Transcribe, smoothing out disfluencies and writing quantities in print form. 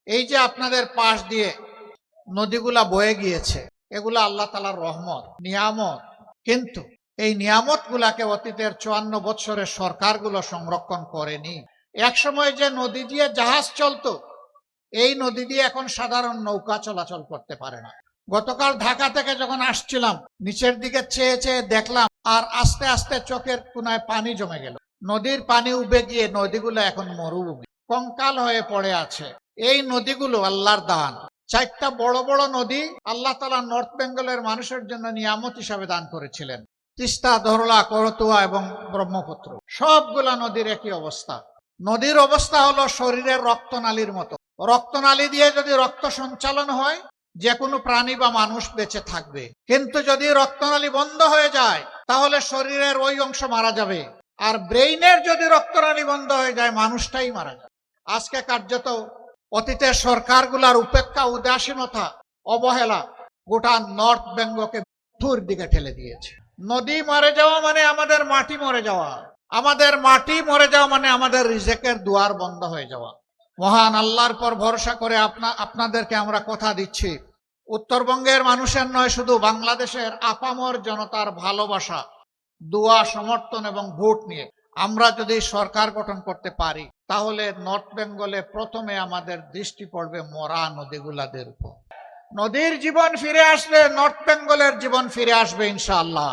এই যে আপনাদের পাশ দিয়ে নদীগুলা বয়ে গিয়েছে, এগুলা আল্লাহ তাআলার রহমত, নিয়ামত। কিন্তু এই নিয়ামত গুলাকে অতীতের 54 বছরের সরকারগুলো সংরক্ষণ করেনি। এক সময় যে নদী দিয়ে জাহাজ চলতো, এই নদী দিয়ে এখন সাধারণ নৌকা চলাচল করতে পারে না। গতকাল ঢাকা থেকে যখন আসছিলাম, নিচের দিকে চেয়ে চেয়ে দেখলাম, আর আস্তে আস্তে চোখের কোনায় পানি জমে গেল। নদীর পানি উবে গিয়ে নদীগুলো এখন মরুভূমি, কঙ্কাল হয়ে পড়ে আছে। এই নদীগুলো আল্লাহর দান। 4টা বড় বড় নদী আল্লাহ তাআলা নর্থ বেঙ্গলের মানুষের জন্য নিয়ামত হিসাবে দান করেছিলেন। তিস্তা, ধরলা, করতোয়া এবং ব্রহ্মপুত্র, সবগুলা নদীর একই অবস্থা। নদীর অবস্থা হলো শরীরের রক্তনালীর মতো। রক্তনালী দিয়ে যদি রক্ত সঞ্চালন হয়, যে কোনো প্রাণী বা মানুষ বেঁচে থাকবে। কিন্তু যদি রক্তনালী বন্ধ হয়ে যায়, তাহলে শরীরের ওই অংশ মারা যাবে। আর ব্রেইনের যদি রক্তনালী বন্ধ হয়ে যায়, মানুষটাই মারা যাবে। আজকে কার্যত অতীতের সরকারগুলার উপেক্ষা, উদাসীনতা, অবহেলা গোটা নর্থ বেঙ্গলকে মৃত্যুর দিকে ঠেলে দিয়েছে। নদী মরে যাওয়া মানে আমাদের মাটি মরে যাওয়া, আমাদের মাটি মরে যাওয়া মানে আমাদের রিজেকের দুয়ার বন্ধ হয়ে যাওয়া। মহান আল্লাহর পর ভরসা করে আপনাদেরকে আমরা কথা দিচ্ছি, উত্তরবঙ্গের মানুষের নয়, শুধু বাংলাদেশের আপামর জনতার ভালোবাসা, দোয়া, সমর্থন এবং ভোট নিয়ে আমরা যদি সরকার গঠন করতে পারি, তাহলে নর্থ বেঙ্গলে প্রথমে আমাদের দৃষ্টি পড়বে মরা নদীগুলাদের উপর। নদীর জীবন ফিরে আসলে নর্থ বেঙ্গলের জীবন ফিরে আসবে ইনশাআল্লাহ।